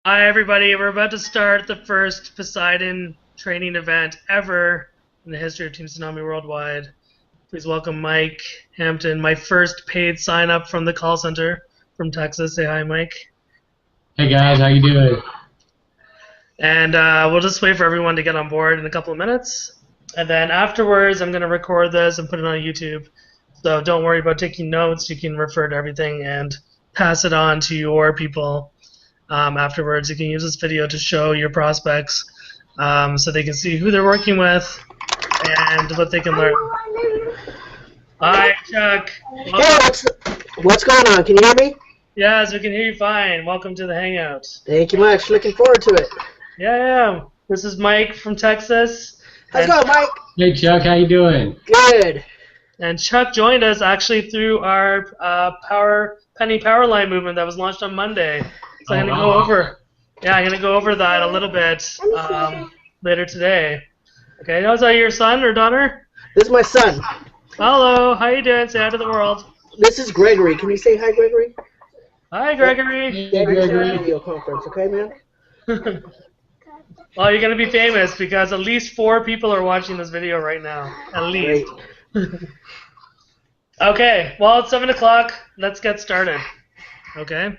Hi, everybody. We're about to start the first Poseidon training event ever in the history of Team Tsunami Worldwide. Please welcome Mike Hampton, my first paid sign up from the call center from Texas. Say hi, Mike. Hey guys, how you doing? And we'll just wait for everyone to get on board in a couple of minutes. And then afterwards, I'm going to record this and put it on YouTube. So don't worry about taking notes. You can refer to everything and pass it on to your people. Afterwards, you can use this video to show your prospects so they can see who they're working with and what they can learn. Hi, Chuck. Hey, what's going on? Can you hear me? Yes, we can hear you fine. Welcome to the Hangout. Thank you much. Looking forward to it. Yeah. This is Mike from Texas. How's it going, Mike? Hey Chuck, how you doing? Good. And Chuck joined us actually through our Penny Powerline movement that was launched on Monday. So I'm gonna go over that a little bit later today. Okay, is that your son or daughter? This is my son. Hello, how you doing? Say hi to the world. This is Gregory. Can you say hi, Gregory? Hi, Gregory. Yeah, you're on a video conference, okay, man? Well, you're gonna be famous because at least 4 people are watching this video right now. At least. Okay, well, it's 7 o'clock. Let's get started. Okay.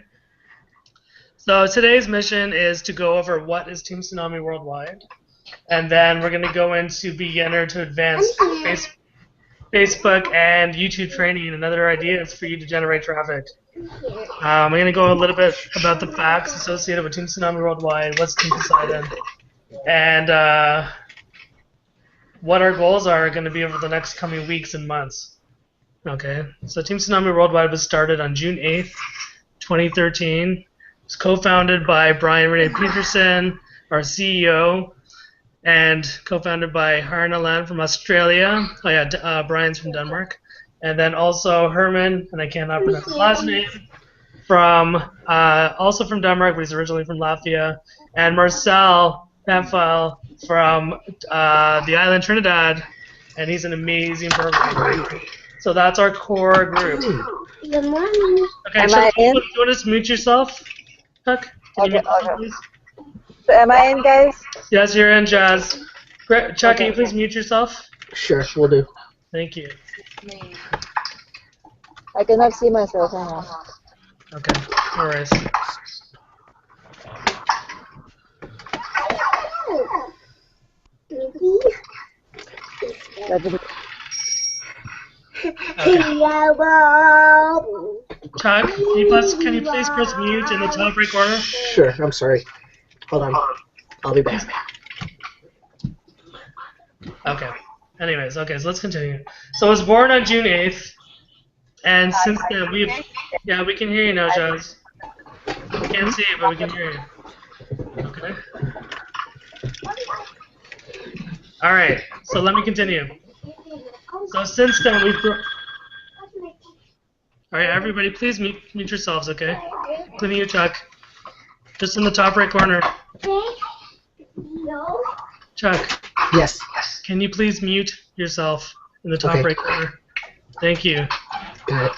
So today's mission is to go over what is Team Tsunami Worldwide, and then we're going to go into beginner to advanced Facebook and YouTube training and other ideas for you to generate traffic. I'm going to go a little bit about the facts associated with Team Tsunami Worldwide, what's Team Poseidon, and what our goals are going to be over the next coming weeks and months. Okay, so Team Tsunami Worldwide was started on June 8th, 2013. It's co-founded by Brian Renee Peterson, our CEO, and co-founded by Harna Land from Australia. Oh yeah, Brian's from Denmark, and then also Herman, and I cannot pronounce his last name, from also from Denmark, but he's originally from Latvia, and Marcel Pamphile from the island Trinidad, and he's an amazing programmer. So that's our core group. Good morning. Okay, Chuck, do you want to just mute yourself? Chuck? Okay. So am I in, guys? Yes, you're in, Jazz. Chuck, can you please mute yourself? Sure, we'll do. Thank you. I cannot see myself. Hang on. Okay, no worries. Okay. Chuck, can you please press mute in the top right corner? Sure, I'm sorry. Hold on. I'll be back. Okay. Anyways, okay, so let's continue. So I was born on June 8th, and since then we can hear you now, Jazz. We can't see you, but we can hear you. Okay. All right. So let me continue. So since then we've grown. All right, everybody, please mute yourselves, okay? Including you, Chuck. Just in the top right corner. Chuck. Yes. Can you please mute yourself in the top right corner? Thank you. Got it.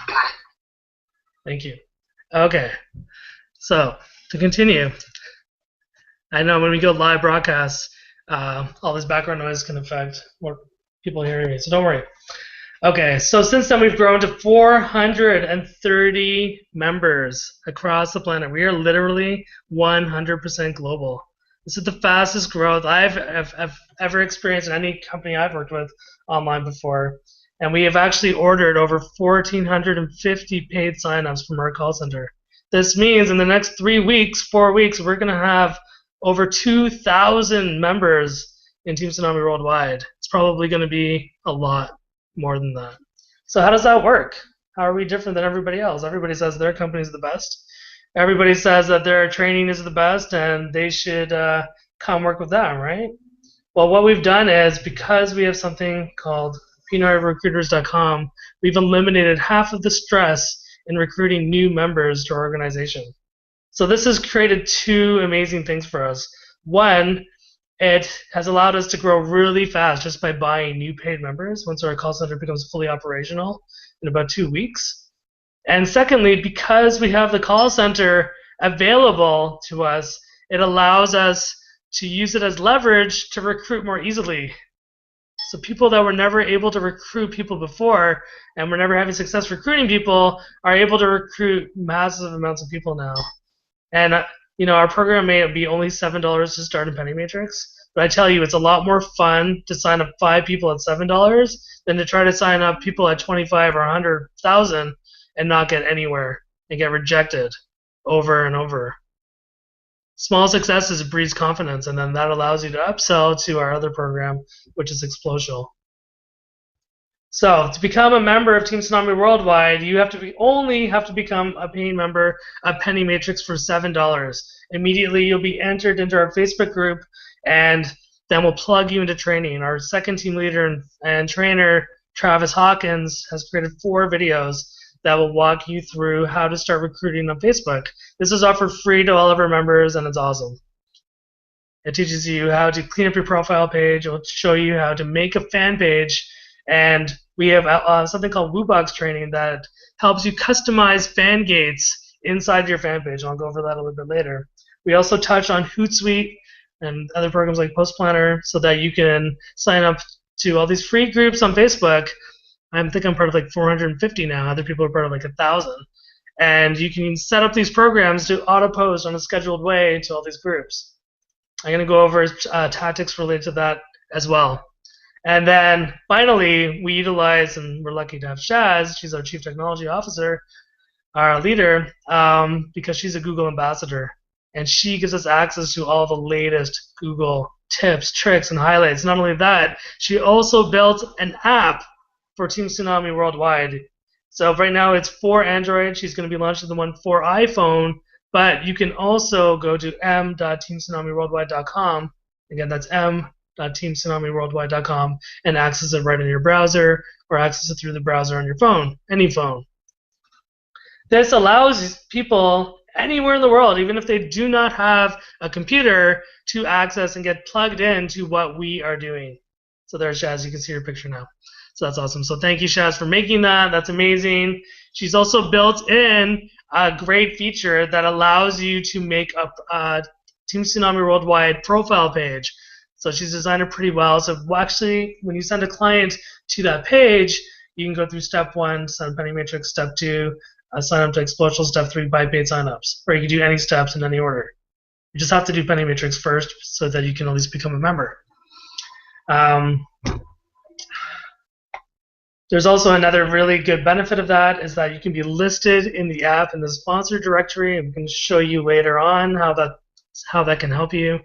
Thank you. Okay. So to continue, I know when we go live broadcasts, all this background noise can affect more people hearing me, so don't worry. Okay, so since then we've grown to 430 members across the planet. We are literally 100% global. This is the fastest growth I've ever experienced in any company I've worked with online before. And we have actually ordered over 1,450 paid signups from our call center. This means in the next 4 weeks, we're going to have over 2,000 members in Team Tsunami Worldwide. It's probably going to be a lot more than that. So how does that work? How are we different than everybody else? Everybody says their company is the best. Everybody says that their training is the best and they should come work with them, right? Well, what we've done is, because we have something called PNRRecruiters.com, we've eliminated half of the stress in recruiting new members to our organization. So this has created 2 amazing things for us. One, it has allowed us to grow really fast just by buying new paid members once our call center becomes fully operational in about 2 weeks. And secondly, because we have the call center available to us, it allows us to use it as leverage to recruit more easily. So people that were never able to recruit people before and were never having success recruiting people are able to recruit massive amounts of people now. And our program may be only $7 to start in Penny Matrix, but I tell you, it's a lot more fun to sign up 5 people at $7 than to try to sign up people at 25 or 100,000 and not get anywhere and get rejected over and over. Small successes breeds confidence, and then that allows you to upsell to our other program, which is Explosial. So to become a member of Team Tsunami Worldwide, you only have to become a paying member of Penny Matrix for $7. Immediately, you'll be entered into our Facebook group, and then we'll plug you into training. Our second team leader and trainer, Travis Hawkins, has created 4 videos that will walk you through how to start recruiting on Facebook. This is offered free to all of our members, and it's awesome. It teaches you how to clean up your profile page. It will show you how to make a fan page, and we have something called WooBox training that helps you customize fan gates inside your fan page. I'll go over that a little bit later. We also touch on Hootsuite and other programs like Post Planner so that you can sign up to all these free groups on Facebook. I think I'm part of like 450 now. Other people are part of like 1,000. And you can set up these programs to auto-post on a scheduled way to all these groups. I'm going to go over tactics related to that as well. And then finally, we utilize, and we're lucky to have Shaz, she's our Chief Technology Officer, our leader, because she's a Google ambassador. And she gives us access to all the latest Google tips, tricks, and highlights. Not only that, she also built an app for Team Tsunami Worldwide. So right now it's for Android. She's going to be launching the one for iPhone, but you can also go to m.teamtsunamiworldwide.com. Again, that's m.teamtsunamiworldwide.com and access it right in your browser or access it through the browser on your phone, any phone. This allows people anywhere in the world, even if they do not have a computer, to access and get plugged into what we are doing. So there's Shaz. You can see her picture now. So that's awesome. So thank you, Shaz, for making that. That's amazing. She's also built in a great feature that allows you to make a Team Tsunami Worldwide profile page. So she's designed it pretty well. So actually, when you send a client to that page, you can go through step 1, send Penny Matrix, step 2, sign up to Explosial, step 3, buy paid signups. Or you can do any steps in any order. You just have to do Penny Matrix first so that you can at least become a member. There's also another really good benefit of that is that you can be listed in the app in the sponsor directory. I'm going to show you later on how that can help you.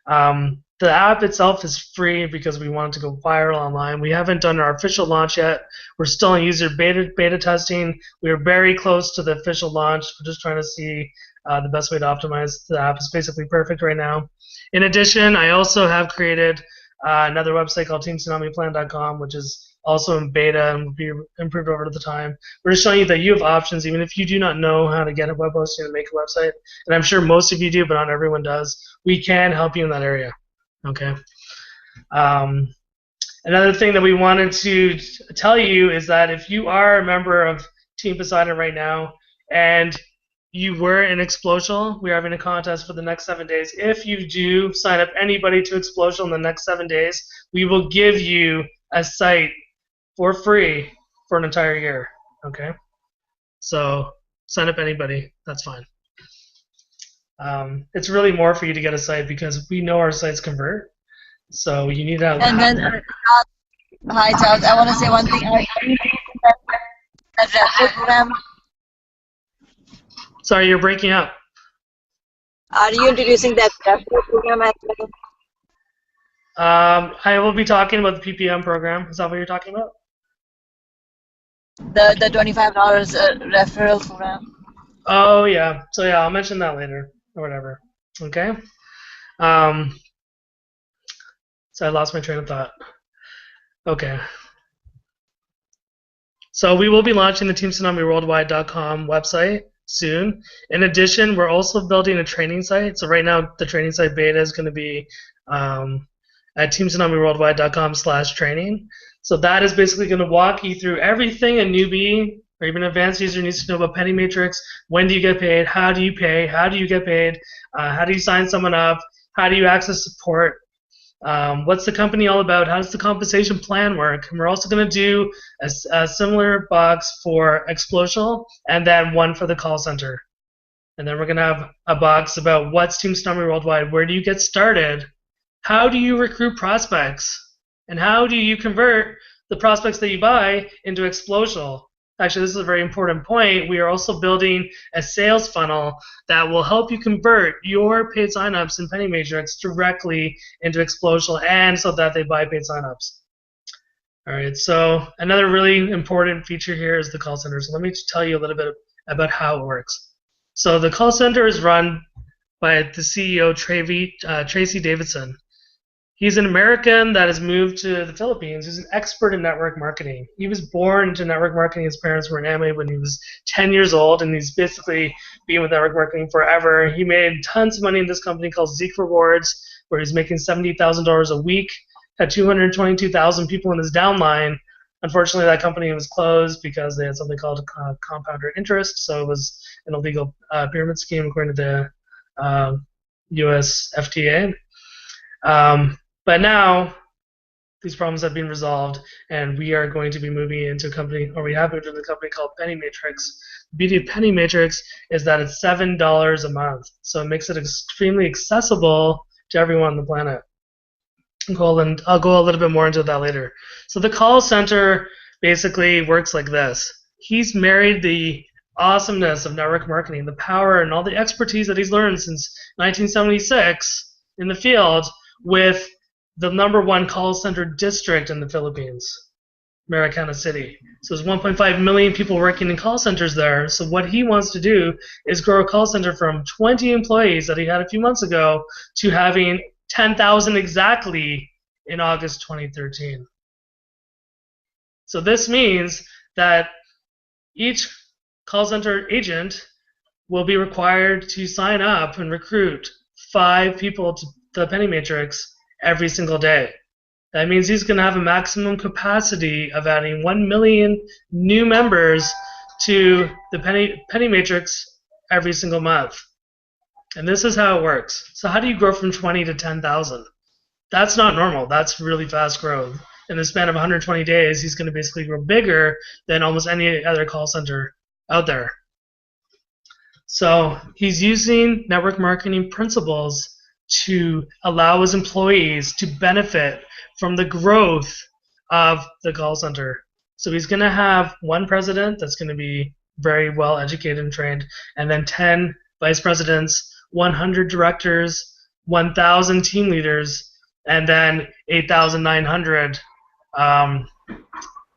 The app itself is free because we want it to go viral online. We haven't done our official launch yet. We're still in user beta testing. We are very close to the official launch. We're just trying to see the best way to optimize the app. It's basically perfect right now. In addition, I also have created another website called teamtsunamiplan.com, which is also in beta and will be improved over the time. We're just showing you that you have options even if you do not know how to get a web hosting and make a website. And I'm sure most of you do, but not everyone does. We can help you in that area. Okay. Another thing that we wanted to tell you is that if you are a member of Team Poseidon right now and you were in Explosial, we're having a contest for the next 7 days. If you do sign up anybody to Explosial in the next 7 days, we will give you a site for free for an entire year. Okay? So sign up anybody. That's fine. It's really more for you to get a site because we know our sites convert. So you need to have. And then, hi Charles, I want to say one thing. That referral program. Sorry, you're breaking up. Are you introducing that referral program as well? I will be talking about the PPM program. Is that what you're talking about? The $25 referral program. Oh yeah. So yeah, I'll mention that later or whatever. Okay. So I lost my train of thought. Okay. So we will be launching the TeamTsunamiWorldwide.com website soon. In addition, we're also building a training site. So right now, the training site beta is going to be at TeamTsunamiWorldwide.com/training. So that is basically going to walk you through everything a newbie or even an advanced user needs to know about penny matrix. When do you get paid? How do you pay? How do you get paid? How do you sign someone up? How do you access support? What's the company all about? How does the compensation plan work? And we're also going to do a similar box for Explosional and then one for the call center. And then we're going to have a box about what's Team Tsunami Worldwide, where do you get started, how do you recruit prospects, and how do you convert the prospects that you buy into Explosional. Actually, this is a very important point. We are also building a sales funnel that will help you convert your paid signups in Penny Matrix directly into Explosional and so that they buy paid signups. All right, so another really important feature here is the call center. So let me just tell you a little bit about how it works. So the call center is run by the CEO, Tracy Davidson. He's an American that has moved to the Philippines. He's an expert in network marketing. He was born into network marketing. His parents were in anime when he was 10 years old, and he's basically been with network marketing forever. He made tons of money in this company called Zeke Rewards, where he's making $70,000 a week, had 222,000 people in his downline. Unfortunately, that company was closed because they had something called compounded interest, so it was an illegal pyramid scheme according to the US FTA. But now these problems have been resolved, and we are going to be moving into a company, or we have moved into a company called Penny Matrix. The beauty of Penny Matrix is that it's $7 a month, so it makes it extremely accessible to everyone on the planet. And I'll go a little bit more into that later. So the call center basically works like this. He's married the awesomeness of network marketing, the power and all the expertise that he's learned since 1976 in the field with the #1 call center district in the Philippines, Marikina City. So there's 1.5 million people working in call centers there. So what he wants to do is grow a call center from 20 employees that he had a few months ago to having 10,000 exactly in August 2013. So this means that each call center agent will be required to sign up and recruit 5 people to the Penny Matrix every single day. That means he's going to have a maximum capacity of adding 1 million new members to the Penny Matrix every single month. And this is how it works. So how do you grow from 20 to 10,000? That's not normal. That's really fast growth. In the span of 120 days, he's going to basically grow bigger than almost any other call center out there. So he's using network marketing principles to allow his employees to benefit from the growth of the call center. So he's going to have one president that's going to be very well educated and trained, and then 10 vice presidents, 100 directors, 1,000 team leaders, and then 8,900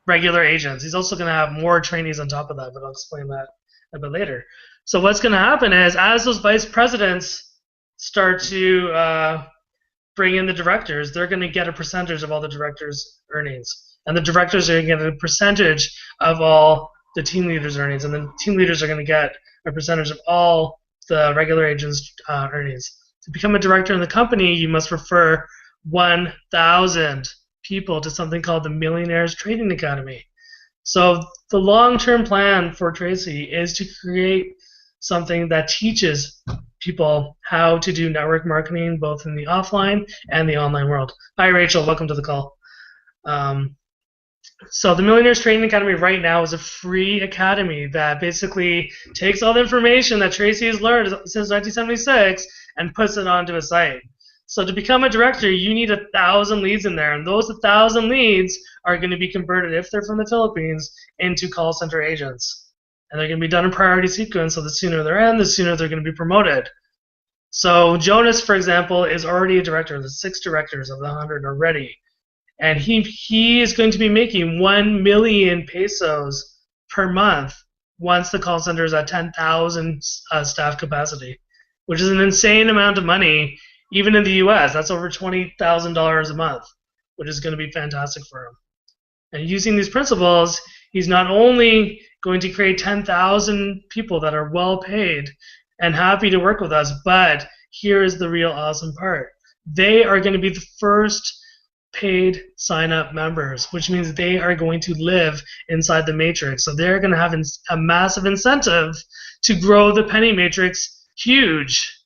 regular agents. He's also going to have more trainees on top of that, but I'll explain that a bit later. So what's going to happen is, as those vice presidents start to bring in the directors, they're going to get a percentage of all the directors' earnings. And the directors are going to get a percentage of all the team leaders' earnings. And the team leaders are going to get a percentage of all the regular agents' earnings. To become a director in the company, you must refer 1,000 people to something called the Millionaires Trading Academy. So the long-term plan for Tracy is to create something that teaches people how to do network marketing both in the offline and the online world. Hi, Rachel. Welcome to the call. So the Millionaires Training Academy right now is a free academy that basically takes all the information that Tracy has learned since 1976 and puts it onto a site. So to become a director, you need 1,000 leads in there, and those 1,000 leads are going to be converted, if they're from the Philippines, into call center agents. And they're going to be done in priority sequence, so the sooner they're in, the sooner they're going to be promoted. So Jonas, for example, is already a director. There's 6 directors of the 100 already. And he is going to be making 1 million pesos per month once the call center is at 10,000 staff capacity, which is an insane amount of money, even in the US. That's over $20,000 a month, which is going to be fantastic for him. And using these principles, he's not only going to create 10,000 people that are well paid and happy to work with us, but here is the real awesome part. They are going to be the first paid sign-up members, which means they are going to live inside the matrix. So they're going to have a massive incentive to grow the penny matrix huge.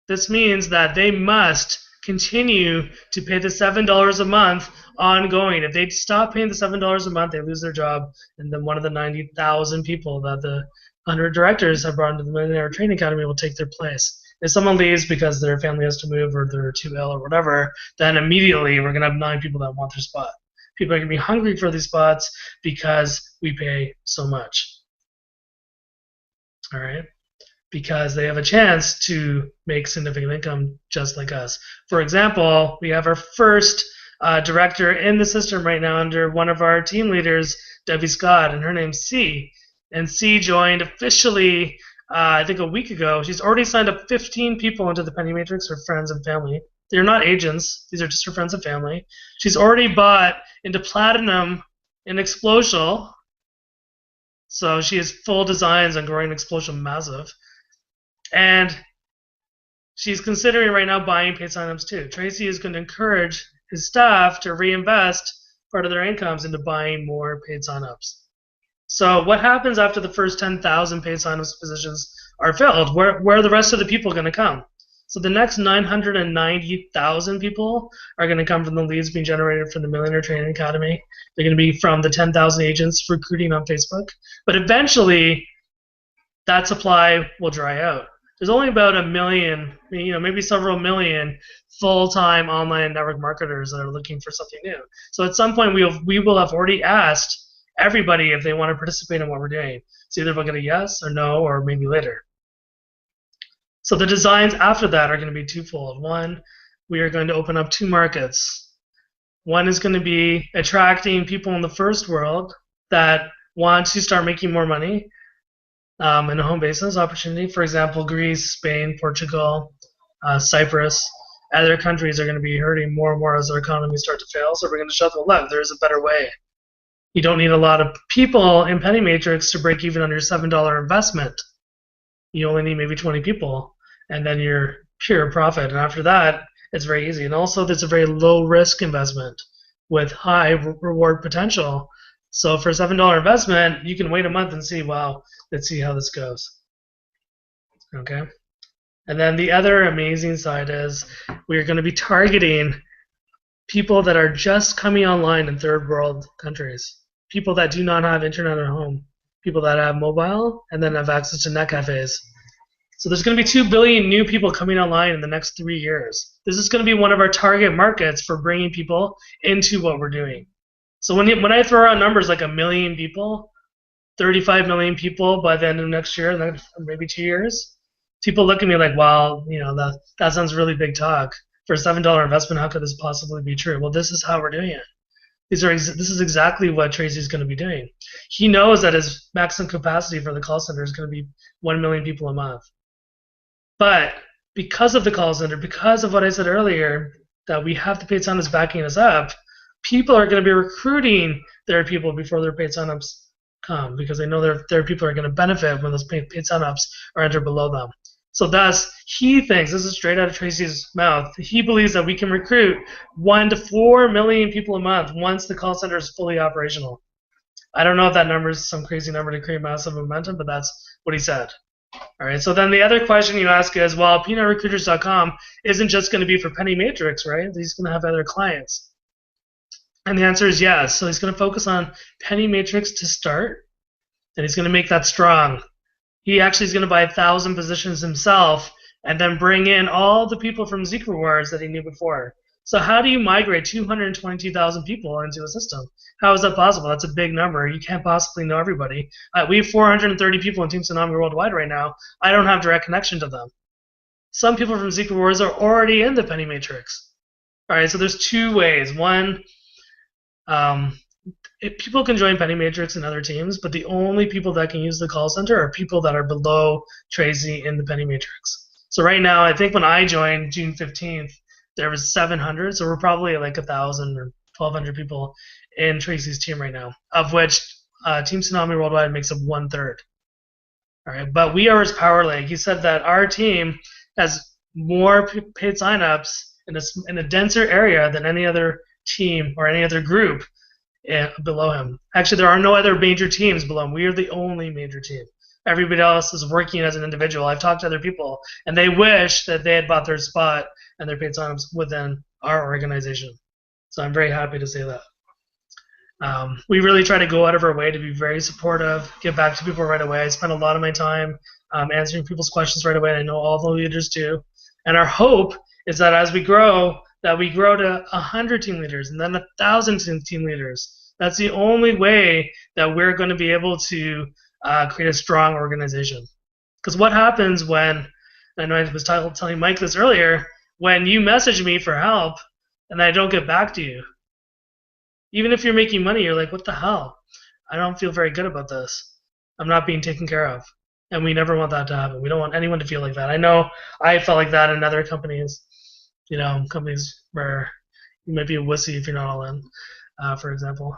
This means that they must continue to pay the $7 a month ongoing. If they stop paying the $7 a month, they lose their job, and then one of the 90,000 people that the 100 directors have brought into the Millionaire Training Academy will take their place. If someone leaves because their family has to move or they're too ill or whatever, then immediately we're going to have 9 people that want their spot. People are going to be hungry for these spots because we pay so much. All right? Because they have a chance to make significant income just like us. For example, we have our first director in the system right now under one of our team leaders, Debbie Scott, and her name's C. And C joined officially I think a week ago. She's already signed up 15 people into the Penny Matrix, her friends and family. They're not agents. These are just her friends and family. She's already bought into Platinum in Explosion. So she has full designs on growing Explosion massive. And she's considering right now buying paid signups too. Tracy is going to encourage his staff to reinvest part of their incomes into buying more paid signups. So what happens after the first 10,000 paid signups positions are filled? Where are the rest of the people going to come? So the next 990,000 people are going to come from the leads being generated from the Millionaire Training Academy. They're going to be from the 10,000 agents recruiting on Facebook. But eventually, that supply will dry out. There's only about 1 million, maybe several million full-time online network marketers that are looking for something new. So at some point, we will have already asked everybody if they want to participate in what we're doing. So either we'll get a yes or no, or maybe later. So the designs after that are going to be twofold. One, we are going to open up 2 markets. One is going to be attracting people in the first world that want to start making more money in a home business opportunity. For example, Greece, Spain, Portugal, Cyprus. Other countries are going to be hurting more and more as their economies start to fail. So we're going to show them, look, there's a better way. You don't need a lot of people in Penny Matrix to break even on your $7 investment. You only need maybe 20 people, and then you're pure profit. And after that, it's very easy. And also, there's a very low-risk investment with high reward potential. So for a $7 investment, you can wait a month and see, wow, let's see how this goes. Okay? And then the other amazing side is we're going to be targeting people that are just coming online in third world countries, people that do not have internet at home, people that have mobile and then have access to net cafes. So there's going to be 2 billion new people coming online in the next 3 years. This is going to be one of our target markets for bringing people into what we're doing. So when I throw out numbers like 1 million people, 35 million people by the end of next year, maybe 2 years, people look at me like, wow, that sounds really big talk. For a $7 investment, how could this possibly be true? Well, this is how we're doing it. This is exactly what Tracy's going to be doing. He knows that his maximum capacity for the call center is going to be 1 million people a month. But because of the call center, because of what I said earlier, that we have the paid signups backing us up, people are going to be recruiting their people before their paid signups come, because they know their people are going to benefit when those paid signups are entered below them. So thus, he thinks, this is straight out of Tracy's mouth, he believes that we can recruit 1 to 4 million people a month once the call center is fully operational. I don't know if that number is some crazy number to create massive momentum, but that's what he said. All right, so then the other question you ask is, well, peanutrecruiters.com isn't just going to be for Penny Matrix, right? He's going to have other clients. And the answer is yes. So he's going to focus on Penny Matrix to start, and he's going to make that strong. He actually is going to buy 1,000 positions himself and then bring in all the people from Zeek Rewards that he knew before. So how do you migrate 222,000 people into a system? How is that possible? That's a big number. You can't possibly know everybody. We have 430 people in Team Tsunami worldwide right now. I don't have direct connection to them. Some people from Zeek Rewards are already in the Penny Matrix. All right, so there's 2 ways. One, people can join Penny Matrix and other teams, but the only people that can use the call center are people that are below Tracy in the Penny Matrix. So right now, I think when I joined June 15th, there was 700, so we're probably like 1,000 or 1,200 people in Tracy's team right now, of which Team Tsunami Worldwide makes up 1/3. All right, but we are his power leg. He said that our team has more paid signups in a denser area than any other team or any other group below him. Actually, there are no other major teams below him. We are the only major team. Everybody else is working as an individual. I've talked to other people, and they wish that they had bought their spot and their paid signups within our organization. So I'm very happy to say that. We really try to go out of our way to be very supportive, get back to people right away. I spend a lot of my time answering people's questions right away. I know all the leaders do. And our hope is that as we grow to 100 team leaders and then 1,000 team leaders. That's the only way that we're going to be able to create a strong organization. Because what happens when, and I was telling Mike this earlier, when you message me for help and I don't get back to you, even if you're making money, you're like, what the hell? I don't feel very good about this. I'm not being taken care of. And we never want that to happen. We don't want anyone to feel like that. I know I felt like that in other companies, companies where you might be a wussy if you're not all in, for example.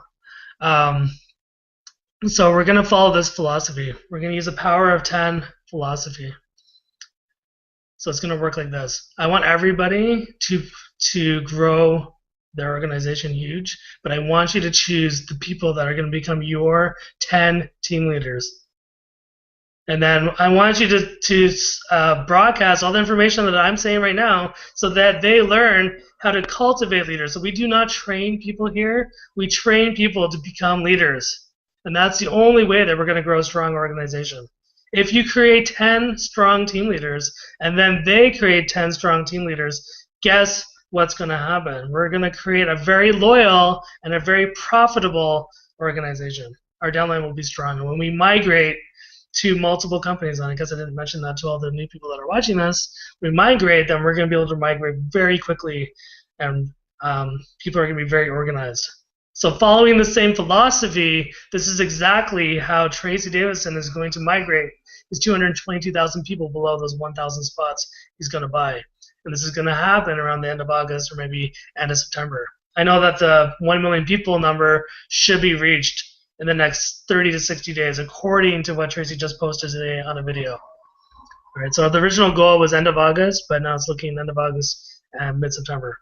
So we're going to follow this philosophy. We're going to use the power of 10 philosophy. So it's going to work like this. I want everybody to grow their organization huge, but I want you to choose the people that are going to become your 10 team leaders. And then I want you to broadcast all the information that I'm saying right now so that they learn how to cultivate leaders. So we do not train people here. We train people to become leaders. And that's the only way that we're going to grow a strong organization. If you create 10 strong team leaders and then they create 10 strong team leaders, guess what's going to happen? We're going to create a very loyal and a very profitable organization. Our downline will be strong. And when we migrate to multiple companies, and I guess I didn't mention that to all the new people that are watching this, we migrate, then we're going to be able to migrate very quickly, and people are going to be very organized. So following the same philosophy, this is exactly how Tracy Davison is going to migrate his 222,000 people below those 1,000 spots he's going to buy. And this is going to happen around the end of August or maybe end of September. I know that the 1 million people number should be reached in the next 30 to 60 days, according to what Tracy just posted today on a video. All right, so the original goal was end of August, but now it's looking end of August and mid-September.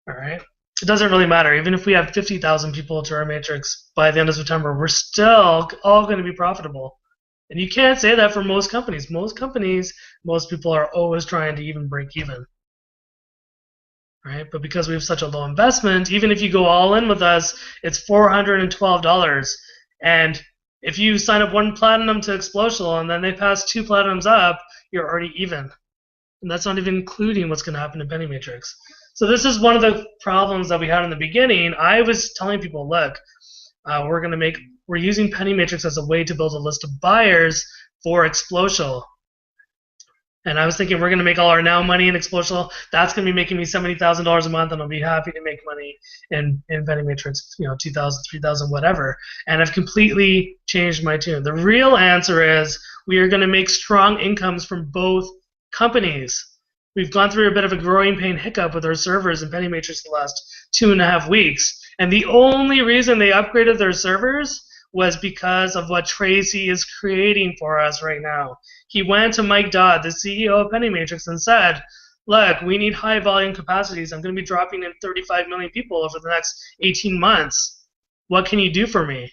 All right, it doesn't really matter. Even if we have 50,000 people to our matrix by the end of September, we're still all going to be profitable. And you can't say that for most companies. Most people are always trying to even break even. Right? But because we have such a low investment, even if you go all in with us, it's $412. And if you sign up one platinum to Explosional and then they pass 2 platinums up, you're already even. And that's not even including what's going to happen in Penny Matrix. So this is one of the problems that we had in the beginning. I was telling people, look, we're using Penny Matrix as a way to build a list of buyers for Explosional. And I was thinking we're going to make all our now money in Explosional. That's going to be making me $70,000 a month, and I'll be happy to make money in Penny Matrix, $2,000, $3,000, whatever. And I've completely changed my tune. The real answer is we are going to make strong incomes from both companies. We've gone through a bit of a growing pain hiccup with our servers in Penny Matrix the last 2.5 weeks. And the only reason they upgraded their servers was because of what Tracy is creating for us right now. He went to Mike Dodd, the CEO of Penny Matrix, and said, look, we need high volume capacities. I'm going to be dropping in 35 million people over the next 18 months. What can you do for me?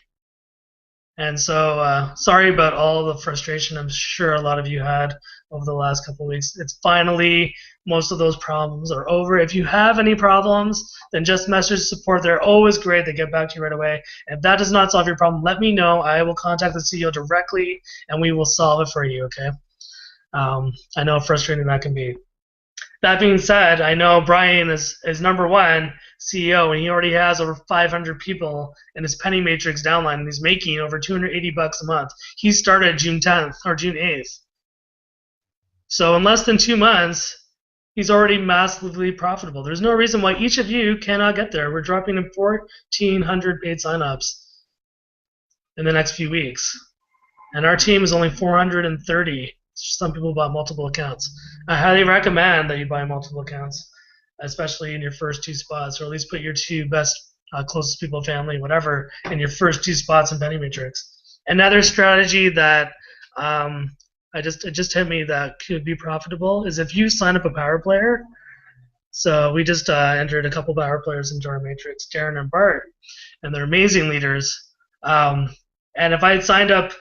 And so sorry about all the frustration I'm sure a lot of you had over the last couple of weeks. It's finally, most of those problems are over. If you have any problems, then just message support. They're always great. They get back to you right away. If that does not solve your problem, let me know. I will contact the CEO directly, and we will solve it for you, okay? I know how frustrating that can be. That being said, I know Brian is #1 CEO, and he already has over 500 people in his Penny Matrix downline, and he's making over $280 a month. He started June 10th or June 8th. So in less than 2 months, he's already massively profitable. There's no reason why each of you cannot get there. We're dropping in 1,400 paid signups in the next few weeks. And our team is only 430. Some people bought multiple accounts. I highly recommend that you buy multiple accounts, especially in your first 2 spots, or at least put your 2 best, closest people, family, whatever, in your first 2 spots in Penny Matrix. Another strategy that it just hit me that could be profitable is if you sign up a power player. So we just entered a couple of our players into our matrix, Darren and Bart, and they're amazing leaders. And if I had signed up